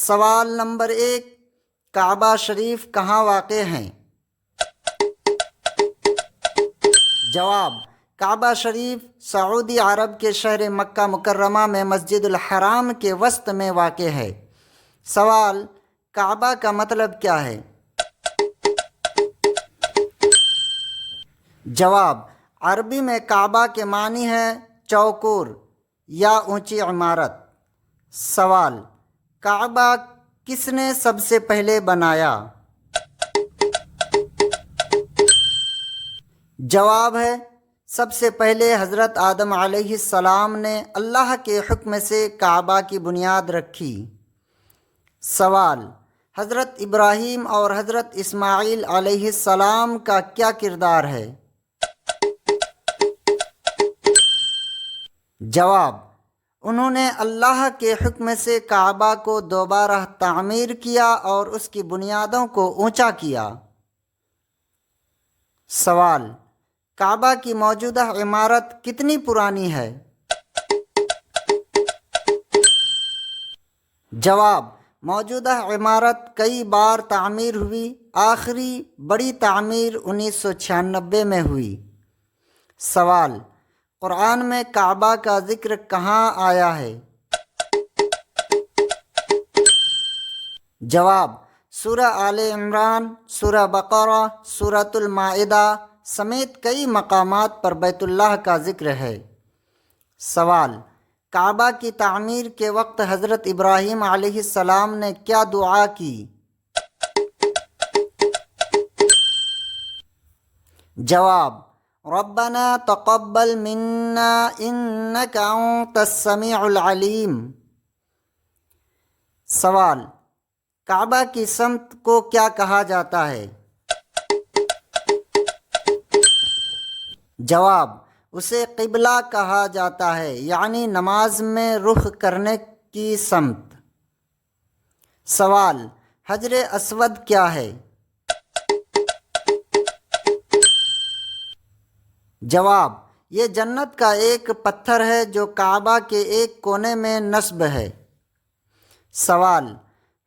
سوال نمبر 1، کعبہ شریف کہاں واقع ہیں؟ جواب: کعبہ شریف سعودی عرب کے شہر مکہ مکرمہ میں مسجد الحرام کے وسط میں واقع ہے۔ سوال: کعبہ کا مطلب کیا ہے؟ جواب: عربی میں کعبہ کے معنی ہے چوکور یا اونچی عمارت۔ سوال: کعبہ کس نے سب سے پہلے بنایا؟ جواب ہے سب سے پہلے حضرت آدم علیہ السلام نے اللہ کے حکم سے کعبہ کی بنیاد رکھی۔ سوال: حضرت ابراہیم اور حضرت اسماعیل علیہ السلام کا کیا کردار ہے؟ جواب: انہوں نے اللہ کے حکم سے کعبہ کو دوبارہ تعمیر کیا اور اس کی بنیادوں کو اونچا کیا۔ سوال: کعبہ کی موجودہ عمارت کتنی پرانی ہے؟ جواب: موجودہ عمارت کئی بار تعمیر ہوئی، آخری بڑی تعمیر 1996 میں ہوئی۔ سوال: قرآن میں کعبہ کا ذکر کہاں آیا ہے؟ جواب: سورہ آل عمران، سورہ بقرہ، سورۃ المائدہ سمیت کئی مقامات پر بیت اللہ کا ذکر ہے۔ سوال: کعبہ کی تعمیر کے وقت حضرت ابراہیم علیہ السلام نے کیا دعا کی؟ جواب: ربنا تقبل منا انک انت السمیع العلیم۔ سوال: کعبہ کی سمت کو کیا کہا جاتا ہے؟ جواب: اسے قبلہ کہا جاتا ہے، یعنی نماز میں رخ کرنے کی سمت۔ سوال: حجر اسود کیا ہے؟ جواب: یہ جنت کا ایک پتھر ہے جو کعبہ کے ایک کونے میں نصب ہے۔ سوال: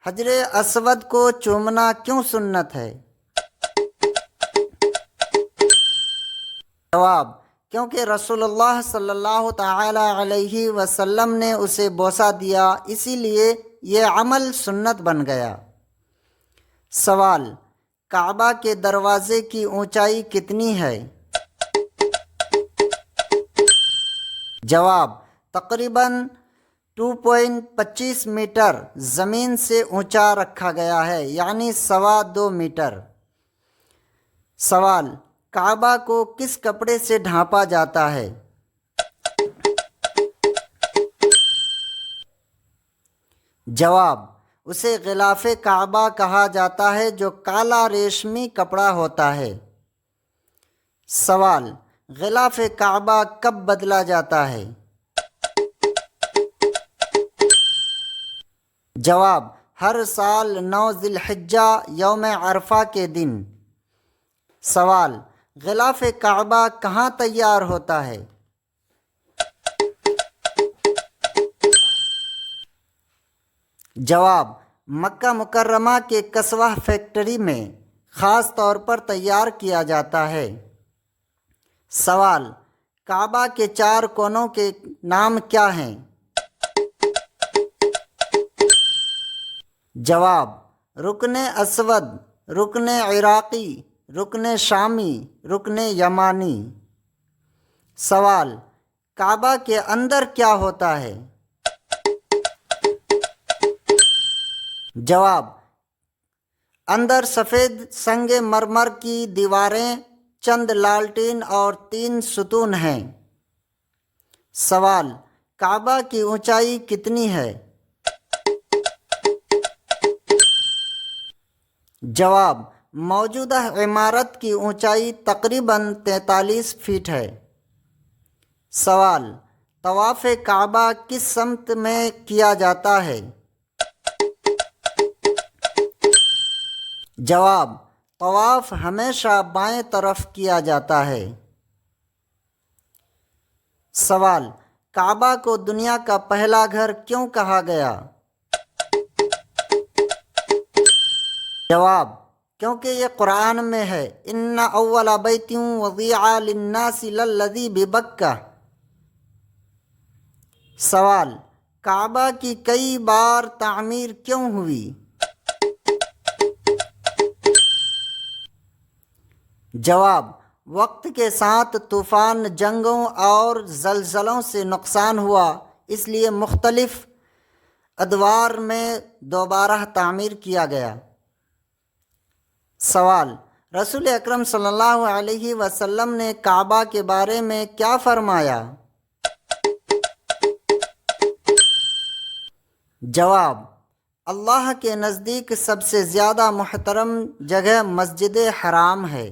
حجر اسود کو چومنا کیوں سنت ہے؟ جواب: کیونکہ رسول اللہ صلی اللہ تعالی علیہ وسلم نے اسے بوسہ دیا، اسی لیے یہ عمل سنت بن گیا۔ سوال: کعبہ کے دروازے کی اونچائی کتنی ہے؟ جواب: تقریباً 2.25 میٹر زمین سے اونچا رکھا گیا ہے، یعنی 2.25 میٹر۔ سوال: کعبہ کو کس کپڑے سے ڈھانپا جاتا ہے؟ جواب: اسے غلاف کعبہ کہا جاتا ہے جو کالا ریشمی کپڑا ہوتا ہے۔ سوال: غلاف کعبہ کب بدلا جاتا ہے؟ جواب: ہر سال 9 ذی الحجہ یوم عرفہ کے دن۔ سوال: غلاف کعبہ کہاں تیار ہوتا ہے؟ جواب: مکہ مکرمہ کے کسوہ فیکٹری میں خاص طور پر تیار کیا جاتا ہے۔ سوال: کعبہ کے 4 کونوں کے نام کیا ہیں؟ جواب: رکن اسود، رکن عراقی، رکن شامی، رکن یمانی۔ سوال: کعبہ کے اندر کیا ہوتا ہے؟ جواب: اندر سفید سنگ مرمر کی دیواریں، چند لالٹین اور 3 ستون ہیں۔ سوال: کعبہ کی اونچائی کتنی ہے؟ جواب: موجودہ عمارت کی اونچائی تقریباً 43 فٹ ہے۔ سوال: طواف کعبہ کس سمت میں کیا جاتا ہے؟ جواب: طواف ہمیشہ بائیں طرف کیا جاتا ہے۔ سوال: کعبہ کو دنیا کا پہلا گھر کیوں کہا گیا؟ جواب: کیونکہ یہ قرآن میں ہے، ان اول بیت وضیع للناس للذی ببکہ۔ سوال: کعبہ کی کئی بار تعمیر کیوں ہوئی؟ جواب: وقت کے ساتھ طوفان، جنگوں اور زلزلوں سے نقصان ہوا، اس لیے مختلف ادوار میں دوبارہ تعمیر کیا گیا۔ سوال: رسول اکرم صلی اللہ علیہ وسلم نے کعبہ کے بارے میں کیا فرمایا؟ جواب: اللہ کے نزدیک سب سے زیادہ محترم جگہ مسجد حرام ہے۔